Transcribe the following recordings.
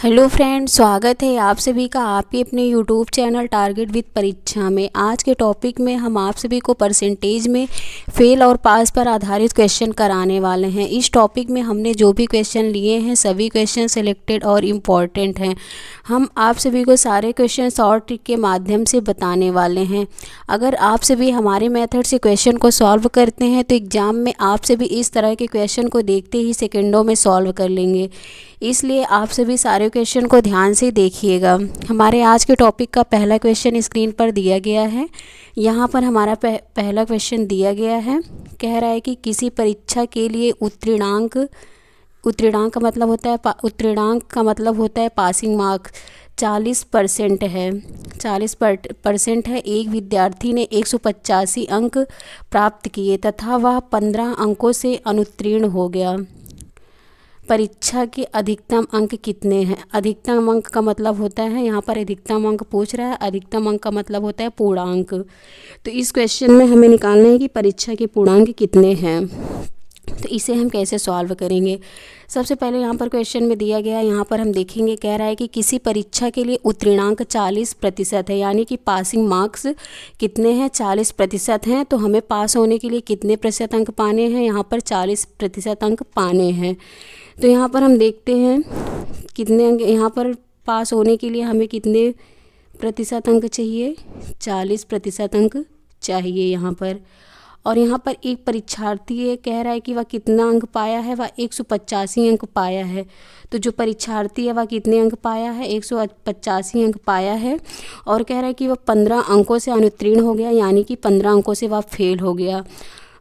Hello friends, स्वागत है आप सभी का आपके अपने यूट्यूब चैनल टारगेट विद परीक्षा में। आज के टॉपिक में हम आप सभी को परसेंटेज में फेल और पास पर आधारित क्वेश्चन कराने वाले हैं। इस टॉपिक में हमने जो भी क्वेश्चन लिए हैं सभी क्वेश्चन सिलेक्टेड और इम्पॉर्टेंट हैं। हम आप सभी को सारे क्वेश्चन शॉर्ट ट्रिक के माध्यम से बताने वाले हैं। अगर आप सभी हमारे मेथड से क्वेश्चन को सॉल्व करते हैं तो एग्ज़ाम में आप सभी इस तरह के क्वेश्चन को देखते ही सेकेंडों में सॉल्व कर लेंगे। इसलिए आप सभी सारे क्वेश्चन को ध्यान से देखिएगा। हमारे आज के टॉपिक का पहला क्वेश्चन स्क्रीन पर दिया गया है। यहाँ पर हमारा पहला क्वेश्चन दिया गया है। कह रहा है कि किसी परीक्षा के लिए उत्तीर्णांक उत्तीर्णांक का मतलब होता है पासिंग मार्क्स 40% है। 40% है। एक विद्यार्थी ने 185 अंक प्राप्त किए तथा वह 15 अंकों से अनुत्तीर्ण हो गया। परीक्षा के अधिकतम अंक कितने हैं? अधिकतम अंक का मतलब होता है, यहाँ पर अधिकतम अंक पूछ रहा है। अधिकतम अंक का मतलब होता है पूर्णांक। तो इस क्वेश्चन में हमें निकालना है कि परीक्षा के पूर्णांक कितने हैं। तो इसे हम कैसे सॉल्व करेंगे? सबसे पहले यहाँ पर क्वेश्चन में दिया गया, यहाँ पर हम देखेंगे। कह रहा है कि किसी परीक्षा के लिए उत्तीर्णांक 40% है, यानी कि पासिंग मार्क्स कितने हैं? 40% हैं। तो हमें पास होने के लिए कितने प्रतिशत अंक पाने हैं? यहाँ पर 40% अंक पाने हैं। तो यहाँ पर हम देखते हैं कितने अंक, यहाँ पर पास होने के लिए हमें कितने प्रतिशत अंक चाहिए? 40% अंक चाहिए यहाँ पर। और यहाँ पर एक परीक्षार्थी है, कह रहा है कि वह कितना अंक पाया है? वह 185 अंक पाया है। तो जो परीक्षार्थी है वह कितने अंक पाया है? 185 अंक पाया है। और कह रहा है कि वह 15 अंकों से अनुत्तीर्ण हो गया, यानी कि 15 अंकों से वह फेल हो गया।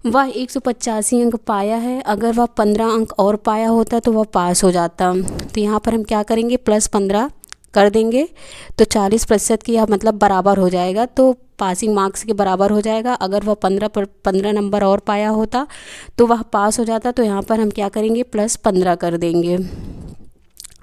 वह 185 अंक पाया है, अगर वह 15 अंक और पाया होता तो वह पास हो जाता। तो यहाँ पर हम क्या करेंगे? +15 कर देंगे। तो 40% की मतलब बराबर हो जाएगा, तो पासिंग मार्क्स के बराबर हो जाएगा। अगर वह 15 नंबर और पाया होता तो वह पास हो जाता। तो यहाँ पर हम क्या करेंगे? +15 कर देंगे।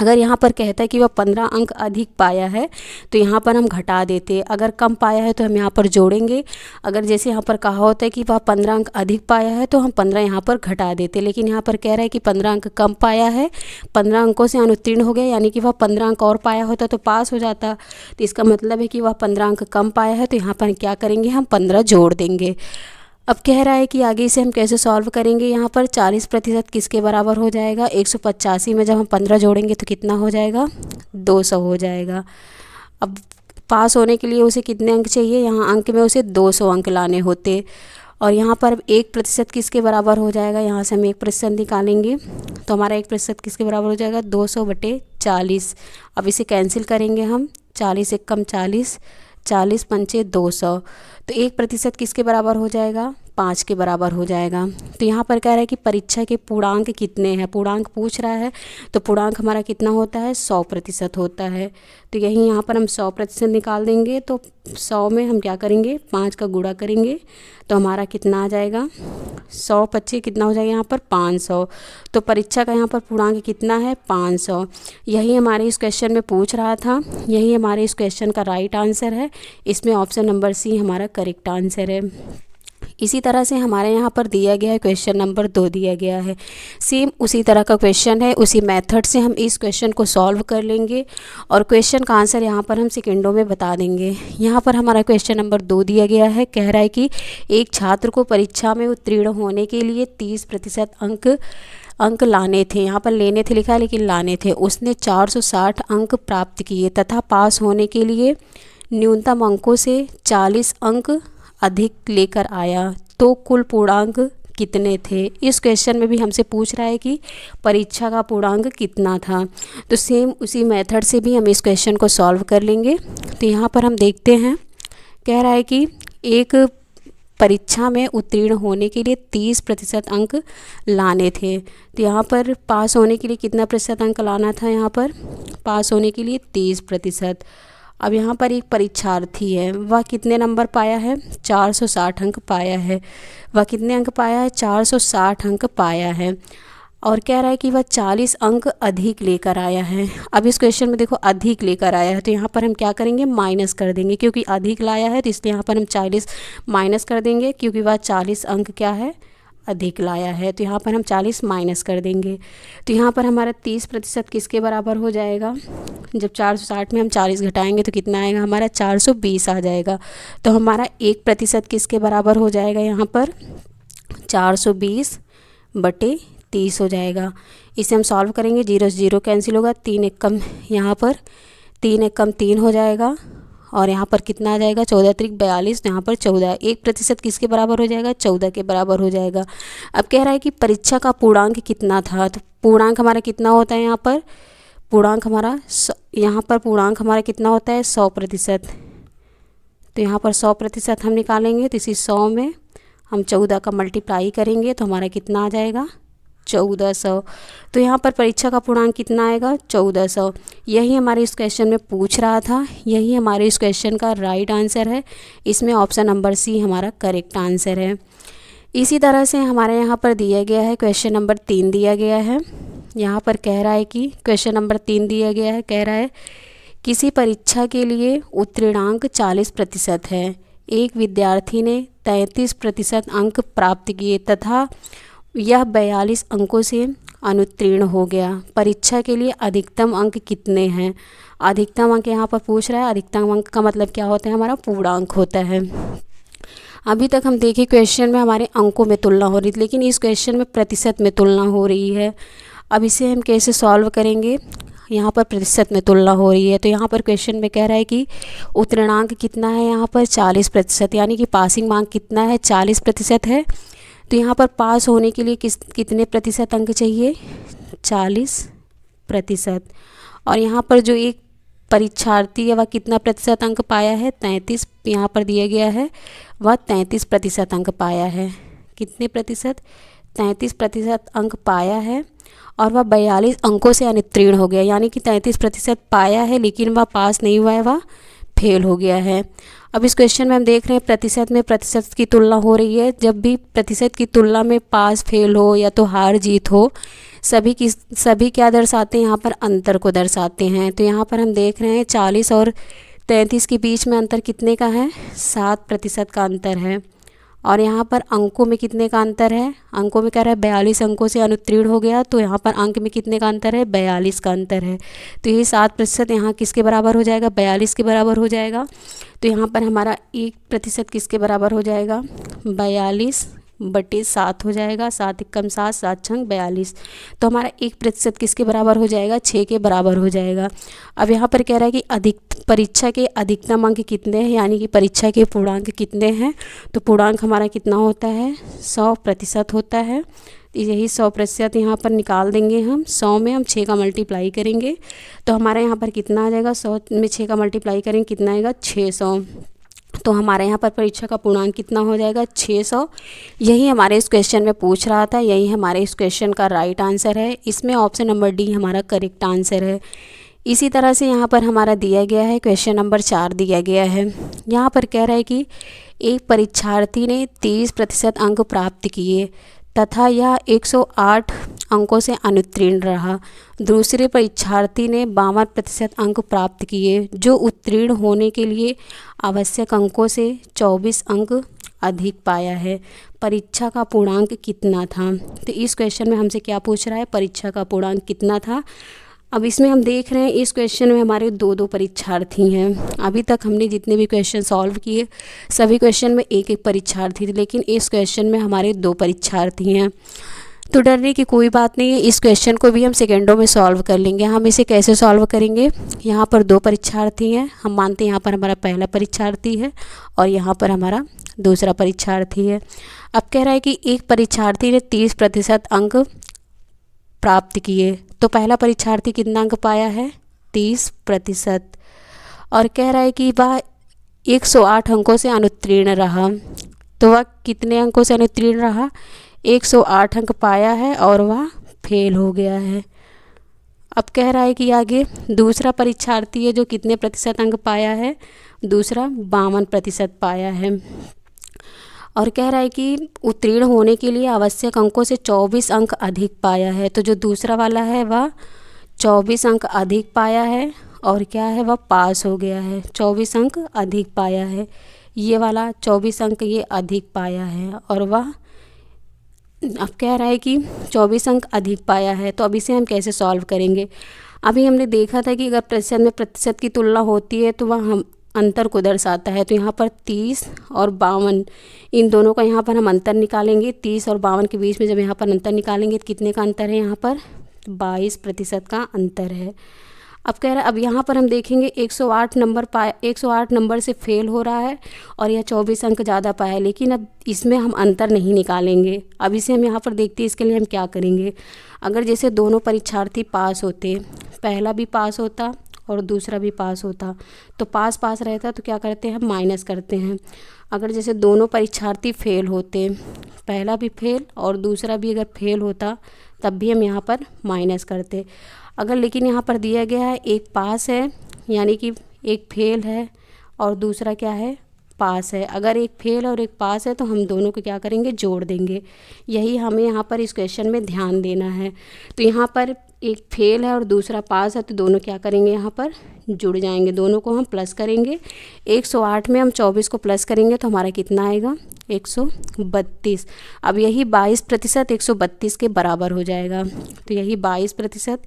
अगर यहाँ पर कहता है कि वह 15 अंक अधिक पाया है तो यहाँ पर हम घटा देते। अगर कम पाया है तो हम यहाँ पर जोड़ेंगे। अगर जैसे यहाँ पर कहा होता है कि वह 15 अंक अधिक पाया है तो हम 15 यहाँ पर घटा देते। लेकिन यहाँ पर कह रहा है कि 15 अंक कम पाया है, 15 अंकों से अनुत्तीर्ण हो गया, यानी कि वह 15 अंक और पाया होता तो पास हो जाता। तो इसका मतलब है कि वह 15 अंक कम पाया है। तो यहाँ पर क्या करेंगे? हम 15 जोड़ देंगे। अब कह रहा है कि आगे इसे हम कैसे सॉल्व करेंगे। यहाँ पर 40% किसके बराबर हो जाएगा? 185 में जब हम 15 जोड़ेंगे तो कितना हो जाएगा? 200 हो जाएगा। अब पास होने के लिए उसे कितने अंक चाहिए? यहाँ अंक में उसे 200 अंक लाने होते। और यहाँ पर 1% किसके बराबर हो जाएगा? यहाँ से हम 1% निकालेंगे तो हमारा 1% किसके बराबर हो जाएगा? 200/40। अब इसे कैंसिल करेंगे हम। 40 एक कम 40, 40 पंचे 200। तो 1% किसके बराबर हो जाएगा? 5 के बराबर हो जाएगा। तो यहाँ पर कह रहा है कि परीक्षा के पूर्णांक कितने हैं? पूर्णांक पूछ रहा है, तो पूर्णांक हमारा कितना होता है? 100% होता है। तो यही यहाँ पर हम 100% निकाल देंगे। तो 100 में हम क्या करेंगे? 5 का गुणा करेंगे तो हमारा कितना आ जाएगा? 100 25 कितना हो जाएगा? यहाँ पर 500। तो परीक्षा का यहाँ पर पूर्णांक कितना है? 500। यही हमारे इस क्वेश्चन में पूछ रहा था, यही हमारे इस क्वेश्चन का राइट आंसर है। इसमें ऑप्शन नंबर सी हमारा करेक्ट आंसर है। इसी तरह से हमारे यहाँ पर दिया गया है, क्वेश्चन नंबर 2 दिया गया है। सेम उसी तरह का क्वेश्चन है, उसी मेथड से हम इस क्वेश्चन को सॉल्व कर लेंगे और क्वेश्चन का आंसर यहाँ पर हम सेकेंडों में बता देंगे। यहाँ पर हमारा क्वेश्चन नंबर 2 दिया गया है। कह रहा है कि एक छात्र को परीक्षा में उत्तीर्ण होने के लिए 30% अंक लाने थे। यहाँ पर लेने थे लिखा है लेकिन लाने थे। उसने 460 अंक प्राप्त किए तथा पास होने के लिए न्यूनतम अंकों से 40 अंक अधिक लेकर आया, तो कुल पूर्णांक कितने थे? इस क्वेश्चन में भी हमसे पूछ रहा है कि परीक्षा का पूर्णांक कितना था। तो सेम उसी मेथड से भी हम इस क्वेश्चन को सॉल्व कर लेंगे। तो यहाँ पर हम देखते हैं, कह रहा है कि एक परीक्षा में उत्तीर्ण होने के लिए 30% अंक लाने थे। तो यहाँ पर पास होने के लिए कितना प्रतिशत अंक लाना था? यहाँ पर पास होने के लिए 30%। अब यहाँ पर एक परीक्षार्थी है, वह कितने नंबर पाया है? 460 अंक पाया है। वह कितने अंक पाया है? 460 अंक पाया है। और कह रहा है कि वह 40 अंक अधिक लेकर आया है। अब इस क्वेश्चन में देखो, अधिक लेकर आया है तो यहाँ पर हम क्या करेंगे? माइनस कर देंगे, क्योंकि अधिक लाया है तो इसलिए यहाँ पर हम 40 माइनस कर देंगे, क्योंकि वह 40 अंक क्या है? अधिक लाया है। तो यहाँ पर हम 40 माइनस कर देंगे, तो यहाँ पर हमारा 30% किसके बराबर हो जाएगा। जब 460 में हम 40 घटाएंगे तो कितना आएगा, हमारा 420 आ जाएगा। तो हमारा 1% किसके बराबर हो जाएगा, यहाँ पर 420/30 हो जाएगा। इसे हम सॉल्व करेंगे, 0 से 0 कैंसिल होगा, 3 एक कम, यहाँ पर 3 एक कम 3 हो जाएगा, और यहाँ पर कितना आ जाएगा, 14 त्रिक 42, तो यहाँ पर 14, 1% किसके बराबर हो जाएगा, 14 के बराबर हो जाएगा। अब कह रहा है कि परीक्षा का पूर्णांक कितना था, तो पूर्णांक हमारा कितना होता है, यहाँ पर पूर्णांक हमारा कितना होता है, 100%। तो यहाँ पर 100% हम निकालेंगे, तो इसी 100 में हम 14 का मल्टीप्लाई करेंगे तो हमारा कितना आ जाएगा, 1400। तो यहाँ पर परीक्षा का पूर्णांक कितना आएगा, 1400। यही हमारे इस क्वेश्चन में पूछ रहा था, यही हमारे इस क्वेश्चन का राइट आंसर है। इसमें ऑप्शन नंबर सी हमारा करेक्ट आंसर है। इसी तरह से हमारे यहाँ पर दिया गया है क्वेश्चन नंबर 3 दिया गया है। यहाँ पर कह रहा है कि क्वेश्चन नंबर 3 दिया गया है, कह रहा है किसी परीक्षा के लिए उत्तीर्णांक 40% है, एक विद्यार्थी ने 33% अंक प्राप्त किए तथा यह 42 अंकों से अनुत्तीर्ण हो गया। परीक्षा के लिए अधिकतम अंक कितने हैं। अधिकतम अंक यहाँ पर पूछ रहा है, अधिकतम अंक का मतलब क्या होता है, हमारा पूर्णांक होता है। अभी तक हम देखें क्वेश्चन में हमारे अंकों में तुलना हो रही थी, लेकिन इस क्वेश्चन में प्रतिशत में तुलना हो रही है। अब इसे हम कैसे सॉल्व करेंगे, यहाँ पर प्रतिशत में तुलना हो रही है। तो यहाँ पर क्वेश्चन में कह रहा है कि उत्तीर्णांक कितना है, यहाँ पर 40%, यानी कि पासिंग मार्क कितना है, 40% है। तो यहाँ पर पास होने के लिए कितने प्रतिशत अंक चाहिए, 40%। और यहाँ पर जो एक परीक्षार्थी है वह कितना प्रतिशत अंक पाया है, 33, यहाँ पर दिया गया है, वह 33% अंक पाया है। कितने प्रतिशत, 33% अंक पाया है, और वह 42 अंकों से अनुत्तीर्ण हो गया, यानी कि 33% पाया है लेकिन वह पास नहीं हुआ है, वह फेल हो गया है। अब इस क्वेश्चन में हम देख रहे हैं प्रतिशत में प्रतिशत की तुलना हो रही है। जब भी प्रतिशत की तुलना में पास फेल हो या तो हार जीत हो, सभी क्या दर्शाते हैं, यहाँ पर अंतर को दर्शाते हैं। तो यहाँ पर हम देख रहे हैं 40 और 33 के बीच में अंतर कितने का है, 7% का अंतर है। और यहाँ पर अंकों में कितने का अंतर है, अंकों में कह रहा है 42 अंकों से अनुत्तीर्ण हो गया, तो यहाँ पर अंक में कितने का अंतर है, 42 का अंतर है। तो ये 7% यहाँ किसके बराबर हो जाएगा, 42 के बराबर हो जाएगा। तो यहाँ पर हमारा 1% किसके बराबर हो जाएगा, 42/7 हो जाएगा, 7 एकम 7, 7 छंग 42। तो हमारा 1% किसके बराबर हो जाएगा, 6 के बराबर हो जाएगा। अब यहाँ पर कह रहा है कि परीक्षा के अधिकतम अंक कितने हैं, यानी कि परीक्षा के पूर्णांक कितने हैं। तो पूर्णांक हमारा कितना होता है, 100% होता है। यही 100% यहाँ पर निकाल देंगे हम, 100 में हम 6 का मल्टीप्लाई करेंगे तो हमारे यहाँ पर कितना आ जाएगा, 100 में 6 का मल्टीप्लाई करेंगे कितना आएगा, 600। तो हमारे यहाँ पर परीक्षा का पूर्णांक कितना हो जाएगा, 600। यही हमारे इस क्वेश्चन में पूछ रहा था, यही हमारे इस क्वेश्चन का राइट आंसर है। इसमें ऑप्शन नंबर डी हमारा करेक्ट आंसर है। इसी तरह से यहाँ पर हमारा दिया गया है क्वेश्चन नंबर 4 दिया गया है। यहाँ पर कह रहा है कि एक परीक्षार्थी ने 30% अंक प्राप्त किए तथा यह 108 अंकों से अनुत्तीर्ण रहा। दूसरे परीक्षार्थी ने 52% अंक प्राप्त किए, जो उत्तीर्ण होने के लिए आवश्यक अंकों से 24 अंक अधिक पाया है। परीक्षा का पूर्णांक कितना था। तो इस क्वेश्चन में हमसे क्या पूछ रहा है, परीक्षा का पूर्णांक कितना था। अब इसमें हम देख रहे हैं इस क्वेश्चन में हमारे दो परीक्षार्थी हैं। अभी तक हमने जितने भी क्वेश्चन सॉल्व किए सभी क्वेश्चन में एक एक परीक्षार्थी थे, लेकिन इस क्वेश्चन में हमारे 2 परीक्षार्थी हैं। तो डरने की कोई बात नहीं है, इस क्वेश्चन को भी हम सेकेंडों में सॉल्व कर लेंगे। हम इसे कैसे सॉल्व करेंगे, यहाँ पर 2 परीक्षार्थी हैं, हम मानते हैं यहाँ पर हमारा पहला परीक्षार्थी है और यहाँ पर हमारा दूसरा परीक्षार्थी है। अब कह रहा है कि एक परीक्षार्थी ने 30% अंक प्राप्त किए, तो पहला परीक्षार्थी कितना अंक पाया है, 30%। और कह रहा है कि वह 108 अंकों से अनुत्तीर्ण रहा, तो वह कितने अंकों से अनुत्तीर्ण रहा, 108 अंक पाया है और वह फेल हो गया है। अब कह रहा है कि आगे दूसरा परीक्षार्थी है जो कितने प्रतिशत अंक पाया है, दूसरा 52% पाया है। और कह रहा है कि उत्तीर्ण होने के लिए आवश्यक अंकों से 24 अंक अधिक पाया है। तो जो दूसरा वाला है वह 24 अंक अधिक पाया है और क्या है, वह पास हो गया है। 24 अंक अधिक पाया है, ये वाला 24 अंक ये अधिक पाया है और वह अब कह रहा है कि 24 अंक अधिक पाया है, तो अब इसे हम कैसे सॉल्व करेंगे। अभी हमने देखा था कि अगर प्रतिशत में प्रतिशत की तुलना होती है तो वह हम अंतर को दर्शाता है। तो यहाँ पर 30 और 52, इन दोनों का यहाँ पर हम अंतर निकालेंगे। 30 और 52 के बीच में जब यहाँ पर अंतर निकालेंगे तो कितने का अंतर है, यहाँ पर 22% का अंतर है। अब कह रहा है, अब यहाँ पर हम देखेंगे 108 नंबर पाया, 108 नंबर से फेल हो रहा है और यह 24 अंक ज़्यादा पाया है, लेकिन अब इसमें हम अंतर नहीं निकालेंगे। अब इसे हम यहाँ पर देखते हैं, इसके लिए हम क्या करेंगे। अगर जैसे दोनों परीक्षार्थी पास होते, पहला भी पास होता और दूसरा भी पास होता, तो पास पास रहता तो क्या करते हैं, हम माइनस करते हैं। अगर जैसे दोनों परीक्षार्थी फेल होते, पहला भी फेल और दूसरा भी अगर फेल होता, तब भी हम यहाँ पर माइनस करते। अगर लेकिन यहाँ पर दिया गया है एक पास है, यानी कि एक फेल है और दूसरा क्या है, पास है। अगर एक फेल और एक पास है तो हम दोनों को क्या करेंगे, जोड़ देंगे। यही हमें यहाँ पर इस क्वेश्चन में ध्यान देना है। तो यहाँ पर एक फेल है और दूसरा पास है, तो दोनों क्या करेंगे, यहाँ पर जुड़ जाएंगे, दोनों को हम प्लस करेंगे। 108 में हम 24 को प्लस करेंगे तो हमारा कितना आएगा, 132। अब यही 22% 132 के बराबर हो जाएगा। तो यही 22%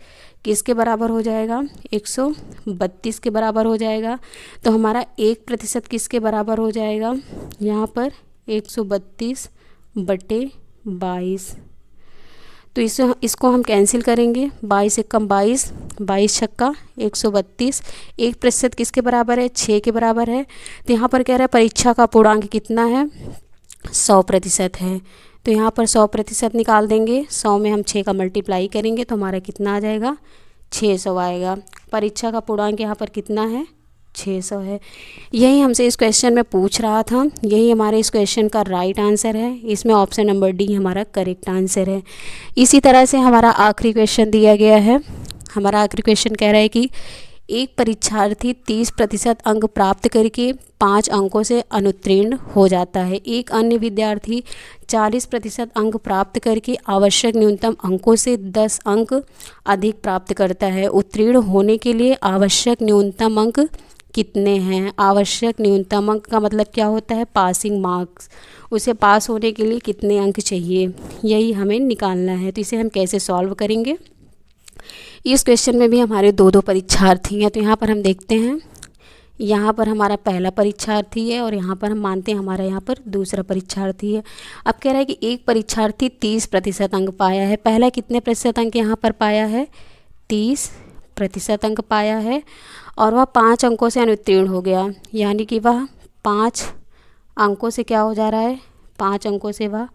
किसके बराबर हो जाएगा, 132 के बराबर हो जाएगा। तो हमारा 1% किसके बराबर हो जाएगा, यहाँ पर 132/22। तो इसको हम कैंसिल करेंगे, 22 एकम 22, 22 छक्का 132। 1% किसके बराबर है, 6 के बराबर है। तो यहाँ पर कह रहा है परीक्षा का पूर्णांक कितना है, 100% है। तो यहाँ पर 100% निकाल देंगे। 100 में हम 6 का मल्टीप्लाई करेंगे तो हमारा कितना आ जाएगा, 600 आएगा। परीक्षा का पूर्णांक यहाँ पर कितना है, 600 है। यही हमसे इस क्वेश्चन में पूछ रहा था, यही हमारे इस क्वेश्चन का राइट आंसर है। इसमें ऑप्शन नंबर डी हमारा करेक्ट आंसर है। इसी तरह से हमारा आखिरी क्वेश्चन दिया गया है। हमारा आखिरी क्वेश्चन कह रहा है कि एक परीक्षार्थी 30% अंक प्राप्त करके 5 अंकों से अनुत्तीर्ण हो जाता है। एक अन्य विद्यार्थी 40% अंक प्राप्त करके आवश्यक न्यूनतम अंकों से 10 अंक अधिक प्राप्त करता है। उत्तीर्ण होने के लिए आवश्यक न्यूनतम अंक कितने हैं। आवश्यक न्यूनतम अंक का मतलब क्या होता है, पासिंग मार्क्स। उसे पास होने के लिए कितने अंक चाहिए, यही हमें निकालना है। तो इसे हम कैसे सॉल्व करेंगे। इस क्वेश्चन में भी हमारे दो परीक्षार्थी हैं। तो यहाँ पर हम देखते हैं, यहाँ पर हमारा पहला परीक्षार्थी है और यहाँ पर हम मानते हैं हमारा यहाँ पर दूसरा परीक्षार्थी है। अब कह रहा है कि एक परीक्षार्थी 30% अंक पाया है। पहला कितने प्रतिशत अंक यहाँ पर पाया है, 30% अंक पाया है और वह 5 अंकों से अनुत्तीर्ण हो गया, यानी कि वह 5 अंकों से क्या हो जा रहा है, 5 अंकों से वह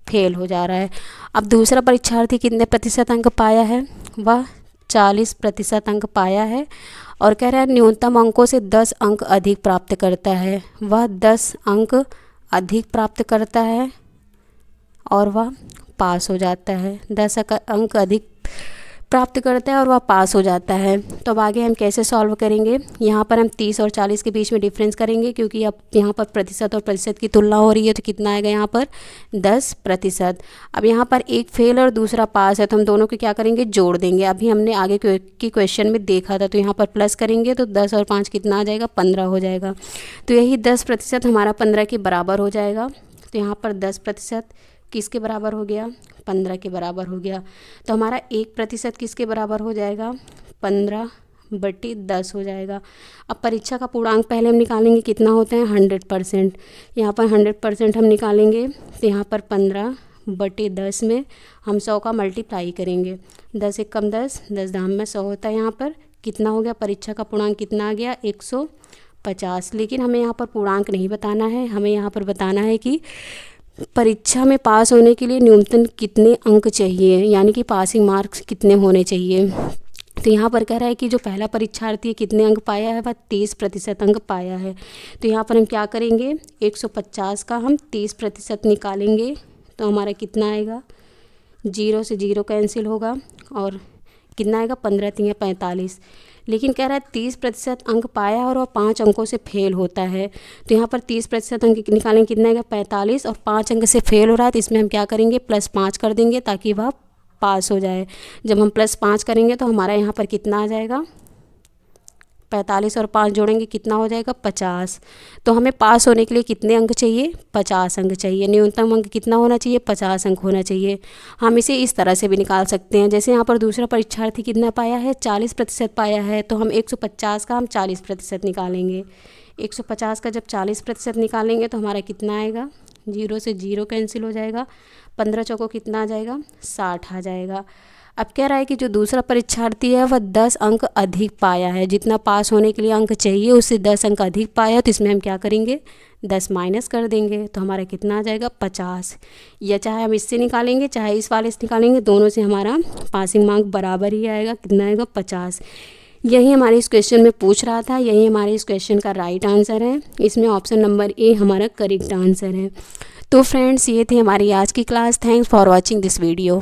फेल हो जा रहा है। अब दूसरा परीक्षार्थी कितने प्रतिशत अंक पाया है, वह 40% अंक पाया है और कह रहा है न्यूनतम अंकों से 10 अंक अधिक प्राप्त करता है। वह 10 अंक अधिक प्राप्त करता है और वह पास हो जाता है। 10 अंक अधिक प्राप्त करता है और वह पास हो जाता है। तो अब आगे हम कैसे सॉल्व करेंगे। यहाँ पर हम 30 और 40 के बीच में डिफरेंस करेंगे, क्योंकि अब यहाँ पर प्रतिशत और प्रतिशत की तुलना हो रही है। तो कितना आएगा यहाँ पर, 10%। अब यहाँ पर एक फेल और दूसरा पास है, तो हम दोनों को क्या करेंगे, जोड़ देंगे। अभी हमने आगे की क्वेश्चन में देखा था। तो यहाँ पर प्लस करेंगे तो 10 और 5 कितना आ जाएगा, 15 हो जाएगा। तो यही 10% हमारा 15 के बराबर हो जाएगा। तो यहाँ पर 10% किसके बराबर हो गया, 15 के बराबर हो गया। तो हमारा 1% किसके बराबर हो जाएगा, 15/10 हो जाएगा। अब परीक्षा का पूर्णांक पहले हम निकालेंगे, कितना होता है, 100%। यहाँ पर 100% हम निकालेंगे तो यहाँ पर 15/10 में हम 100 का मल्टीप्लाई करेंगे। 10 एकम 10, 10 दाम में 100 होता है। यहाँ पर कितना हो गया, परीक्षा का पूर्णांक कितना आ गया, 150। लेकिन हमें यहाँ पर पूर्णांक नहीं बताना है, हमें यहाँ पर बताना है कि परीक्षा में पास होने के लिए न्यूनतम कितने अंक चाहिए, यानी कि पासिंग मार्क्स कितने होने चाहिए। तो यहाँ पर कह रहा है कि जो पहला परीक्षार्थी कितने अंक पाया है, वह 30% अंक पाया है। तो यहाँ पर हम क्या करेंगे, 150 का हम 30% निकालेंगे तो हमारा कितना आएगा, 0 से 0 कैंसिल होगा और कितना आएगा, 15 3 45। लेकिन कह रहा है 30% अंक पाया और वह 5 अंकों से फेल होता है। तो यहाँ पर 30% अंक निकालेंगे, कितना आएगा, 45, और 5 अंक से फेल हो रहा है तो इसमें हम क्या करेंगे, +5 कर देंगे ताकि वह पास हो जाए। जब हम +5 करेंगे तो हमारा यहाँ पर कितना आ जाएगा, 45 और 5 जोड़ेंगे कितना हो जाएगा 50। तो हमें पास होने के लिए कितने अंक चाहिए 50 अंक चाहिए। न्यूनतम अंक कितना होना चाहिए 50 अंक होना चाहिए। हम इसे इस तरह से भी निकाल सकते हैं, जैसे यहाँ पर दूसरा परीक्षार्थी कितना पाया है 40% पाया है, तो हम 150 का हम 40% निकालेंगे। 150 का जब 40% निकालेंगे तो हमारा कितना आएगा, 0 से 0 कैंसिल हो जाएगा, 15 चौको कितना आ जाएगा 60 आ जाएगा। अब कह रहा है कि जो दूसरा परीक्षार्थी है वह 10 अंक अधिक पाया है, जितना पास होने के लिए अंक चाहिए उससे 10 अंक अधिक पाया है, तो इसमें हम क्या करेंगे 10 माइनस कर देंगे, तो हमारा कितना आ जाएगा 50। या चाहे हम इससे निकालेंगे चाहे इस वाले से निकालेंगे, दोनों से हमारा पासिंग मार्क बराबर ही आएगा, कितना आएगा 50। यही हमारे इस क्वेश्चन में पूछ रहा था, यही हमारे इस क्वेश्चन का राइट आंसर है। इसमें ऑप्शन नंबर ए हमारा करेक्ट आंसर है। तो फ्रेंड्स ये थे हमारी आज की class. Thanks for watching this video.